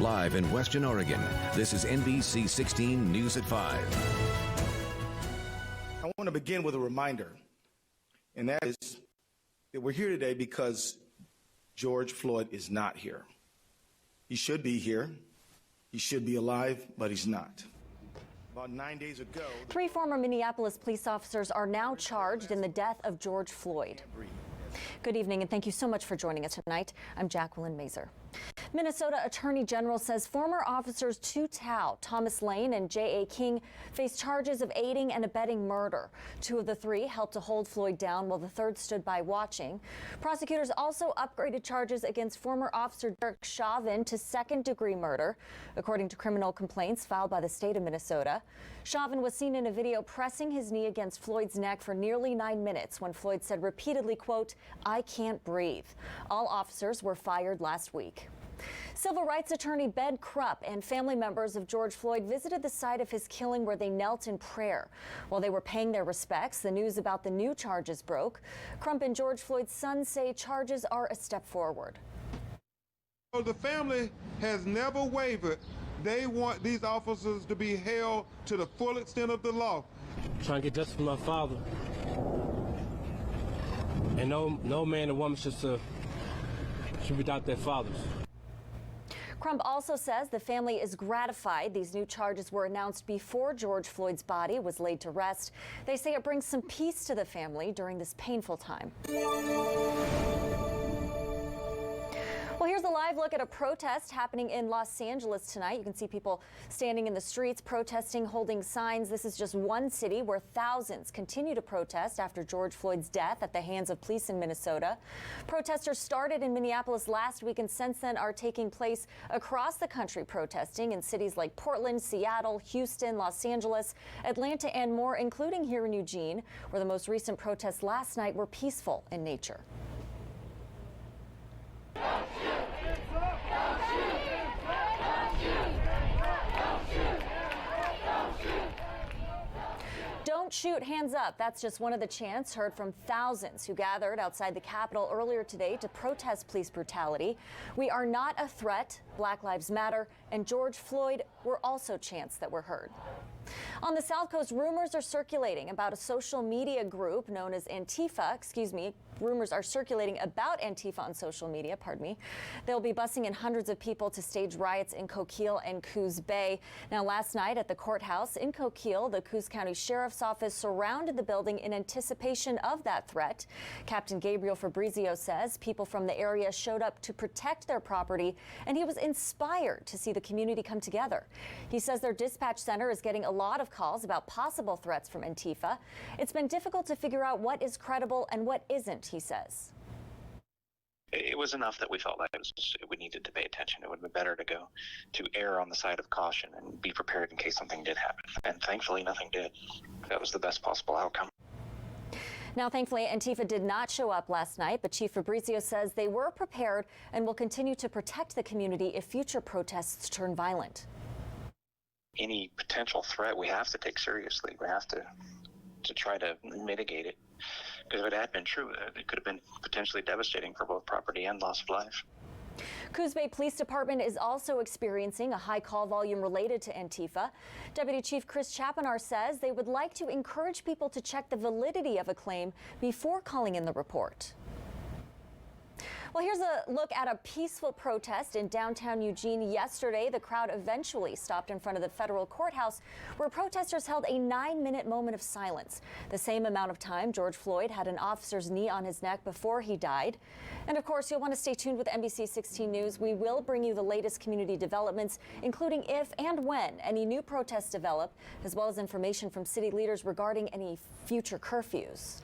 Live in Western Oregon, this is NBC 16 News at 5. I want to begin with a reminder, and that is that we're here today because George Floyd is not here. He should be here. He should be alive, but he's not. About 9 days ago, 3 former Minneapolis police officers are now charged in the death of George Floyd. Good evening, and thank you so much for joining us tonight. I'm Jacqueline Mazer. Minnesota Attorney General says former officers Tu Tao, Thomas Lane, and J.A. King face charges of aiding and abetting murder. 2 of the 3 helped to hold Floyd down while the 3rd stood by watching. Prosecutors also upgraded charges against former officer Derek Chauvin to 2nd-degree murder, according to criminal complaints filed by the state of Minnesota. Chauvin was seen in a video pressing his knee against Floyd's neck for nearly 9 minutes when Floyd said repeatedly, quote, "I can't breathe." All officers were fired last week. Civil rights attorney Ben Krupp and family members of George Floyd visited the site of his killing where they knelt in prayer. While they were paying their respects, the news about the new charges broke. Krupp and George Floyd's son say charges are a step forward. The family has never wavered. They want these officers to be held to the full extent of the law. I'm trying to get justice for my father. And no man or woman should be without their fathers. Crump also says the family is gratified these new charges were announced before George Floyd's body was laid to rest. They say it brings some peace to the family during this painful time. Well, here's a live look at a protest happening in Los Angeles tonight. You can see people standing in the streets protesting, holding signs. This is just one city where thousands continue to protest after George Floyd's death at the hands of police in Minnesota. Protesters started in Minneapolis last week and since then are taking place across the country, protesting in cities like Portland, Seattle, Houston, Los Angeles, Atlanta, and more, including here in Eugene, where the most recent protests last night were peaceful in nature. Don't shoot, hands up. That's just one of the chants heard from thousands who gathered outside the Capitol earlier today to protest police brutality. We are not a threat, Black Lives Matter, and George Floyd were also chants that were heard. On the South Coast, rumors are circulating about a social media group known as Antifa. Rumors are circulating about Antifa on social media, They'll be busing in hundreds of people to stage riots in Coquille and Coos Bay. Now, last night at the courthouse in Coquille, the Coos County Sheriff's Office surrounded the building in anticipation of that threat. Captain Gabriel Fabrizio says people from the area showed up to protect their property, and he was inspired to see the community come together. He says their dispatch center is getting a lot of calls about possible threats from Antifa. It's been difficult to figure out what is credible and what isn't, he says. It was enough that we felt like we needed to pay attention. It would be better to err on the side of caution and be prepared in case something did happen. And thankfully, nothing did. That was the best possible outcome. Now, thankfully, Antifa did not show up last night, but Chief Fabrizio says they were prepared and will continue to protect the community if future protests turn violent. Any potential threat we have to take seriously. We have to try to mitigate it. Because if it had been true, it could have been potentially devastating for both property and loss of life. Coos Bay Police Department is also experiencing a high call volume related to Antifa. Deputy Chief Chris Chapinar says they would like to encourage people to check the validity of a claim before calling in the report. Well, here's a look at a peaceful protest in downtown Eugene yesterday. The crowd eventually stopped in front of the federal courthouse where protesters held a 9-minute moment of silence, the same amount of time George Floyd had an officer's knee on his neck before he died. And of course, you'll want to stay tuned with NBC 16 News. We will bring you the latest community developments, including if and when any new protests develop, as well as information from city leaders regarding any future curfews.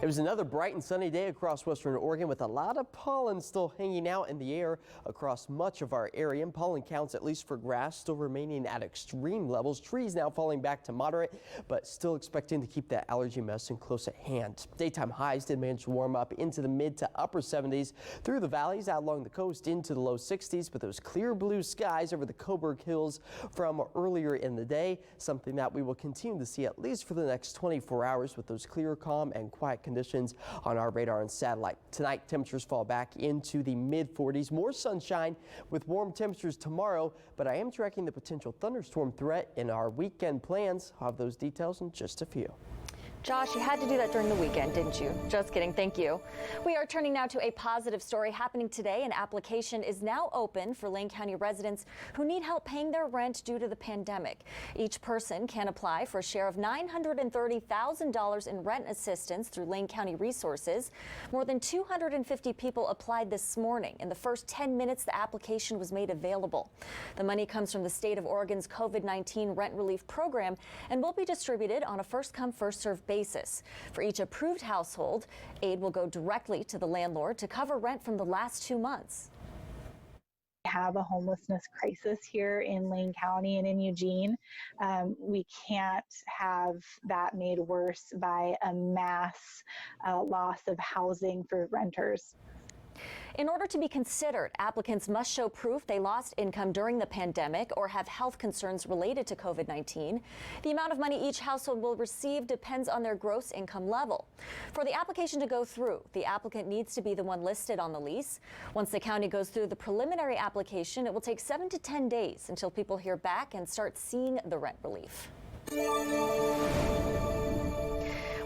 It was another bright and sunny day across western Oregon with a lot of pollen still hanging out in the air across much of our area. And pollen counts, at least for grass, still remaining at extreme levels. Trees now falling back to moderate, but still expecting to keep that allergy medicine close at hand. Daytime highs did manage to warm up into the mid to upper 70s through the valleys out along the coast into the low 60s, but those clear blue skies over the Coburg Hills from earlier in the day, something that we will continue to see at least for the next 24 hours with those clear, calm, and quiet conditions on our radar and satellite. Tonight, temperatures fall back into the mid-40s. More sunshine with warm temperatures tomorrow, but I am tracking the potential thunderstorm threat in our weekend plans. I'll have those details in just a few. Josh, you had to do that during the weekend, didn't you? Just kidding. Thank you. We are turning now to a positive story happening today. An application is now open for Lane County residents who need help paying their rent due to the pandemic. Each person can apply for a share of $930,000 in rent assistance through Lane County Resources. More than 250 people applied this morning. In the first 10 minutes, the application was made available. The money comes from the state of Oregon's COVID-19 rent relief program and will be distributed on a first-come, first-served basis. For each approved household, aid will go directly to the landlord to cover rent from the last 2 months. We have a homelessness crisis here in Lane County and in Eugene. We can't have that made worse by a mass loss of housing for renters. In order to be considered, applicants must show proof they lost income during the pandemic or have health concerns related to COVID-19. The amount of money each household will receive depends on their gross income level. For the application to go through, the applicant needs to be the one listed on the lease. Once the county goes through the preliminary application, it will take 7 to 10 days until people hear back and start seeing the rent relief.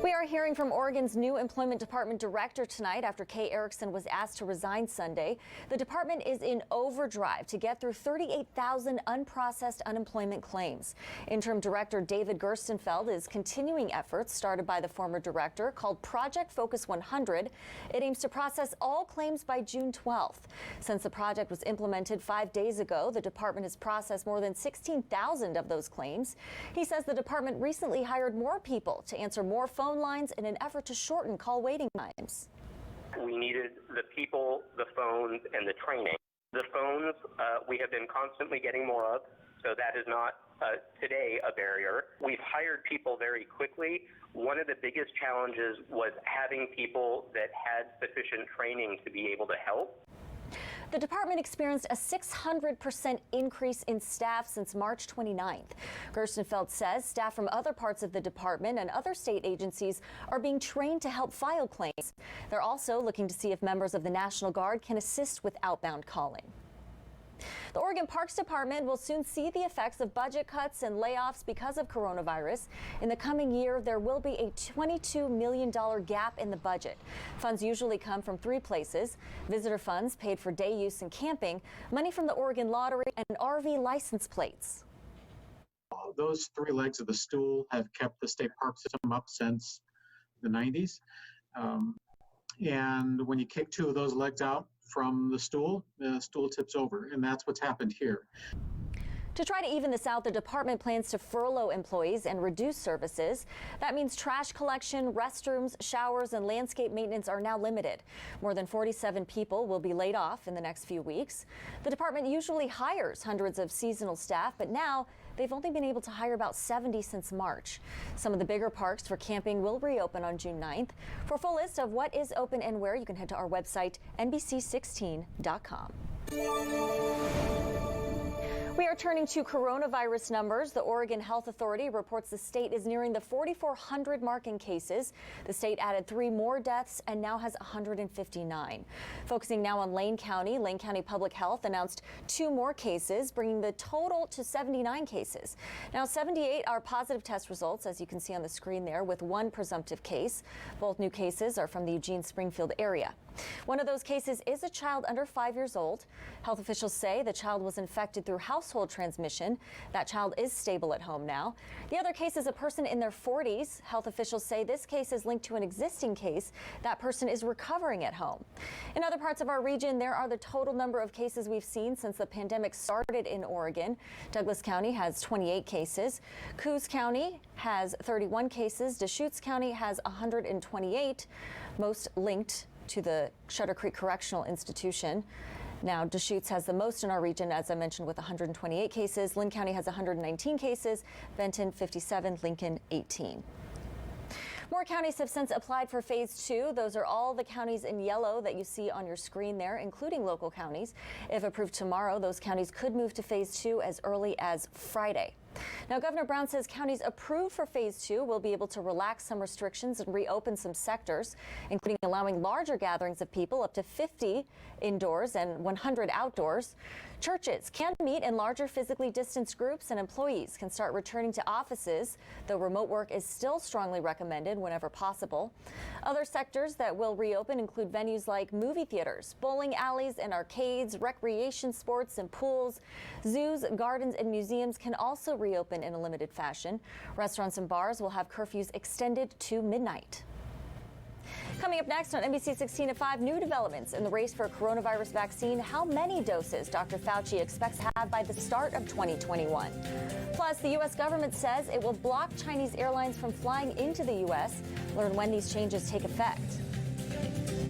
We are hearing from Oregon's new Employment Department director tonight after Kay Erickson was asked to resign Sunday. The department is in overdrive to get through 38,000 unprocessed unemployment claims. Interim Director David Gerstenfeld is continuing efforts started by the former director called Project Focus 100. It aims to process all claims by June 12th. Since the project was implemented 5 days ago, the department has processed more than 16,000 of those claims. He says the department recently hired more people to answer more phone lines in an effort to shorten call waiting times. We needed the people, the phones, and the training. The phones we have been constantly getting more of, so that is not today a barrier. We've hired people very quickly. One of the biggest challenges was having people that had sufficient training to be able to help. The department experienced a 600% increase in staff since March 29th. Gerstenfeld says staff from other parts of the department and other state agencies are being trained to help file claims. They're also looking to see if members of the National Guard can assist with outbound calling. The Oregon Parks Department will soon see the effects of budget cuts and layoffs because of coronavirus. In the coming year, there will be a $22 million gap in the budget. Funds usually come from 3 places: visitor funds paid for day use and camping, money from the Oregon Lottery, and RV license plates. Those 3 legs of the stool have kept the state park system up since the 90s. And when you kick 2 of those legs out from the stool tips over, and that's what's happened here. To try to even this out, the department plans to furlough employees and reduce services. That means trash collection, restrooms, showers, and landscape maintenance are now limited. More than 47 people will be laid off in the next few weeks. The department usually hires hundreds of seasonal staff, but now they've only been able to hire about 70 since March. Some of the bigger parks for camping will reopen on June 9th. For a full list of what is open and where, you can head to our website, NBC16.com. We are turning to coronavirus numbers. The Oregon Health Authority reports the state is nearing the 4,400 mark in cases. The state added 3 more deaths and now has 159. Focusing now on Lane County Public Health announced 2 more cases, bringing the total to 79 cases. Now 78 are positive test results, as you can see on the screen there, with 1 presumptive case. Both new cases are from the Eugene-Springfield area. One of those cases is a child under 5 years old. Health officials say the child was infected through household transmission. That child is stable at home now. The other case is a person in their 40s. Health officials say this case is linked to an existing case. That person is recovering at home. In other parts of our region, there are the total number of cases we've seen since the pandemic started in Oregon. Douglas County has 28 cases. Coos County has 31 cases. Deschutes County has 128, most linked to the Shutter Creek Correctional Institution. Now, Deschutes has the most in our region, as I mentioned, with 128 cases. Lynn County has 119 cases, Benton 57, Lincoln 18. More counties have since applied for Phase 2. Those are all the counties in yellow that you see on your screen there, including local counties. If approved tomorrow, those counties could move to Phase 2 as early as Friday. Now, Governor Brown says counties approved for phase 2 will be able to relax some restrictions and reopen some sectors, including allowing larger gatherings of people up to 50 indoors and 100 outdoors. Churches can meet in larger physically distanced groups, and employees can start returning to offices, though remote work is still strongly recommended whenever possible. Other sectors that will reopen include venues like movie theaters, bowling alleys and arcades, recreation sports and pools. Zoos, gardens, and museums can also reopen in a limited fashion. Restaurants and bars will have curfews extended to midnight. Coming up next on NBC 16 at 5, new developments in the race for a coronavirus vaccine, how many doses Dr. Fauci expects to have by the start of 2021. Plus, the U.S. government says it will block Chinese airlines from flying into the U.S. Learn when these changes take effect.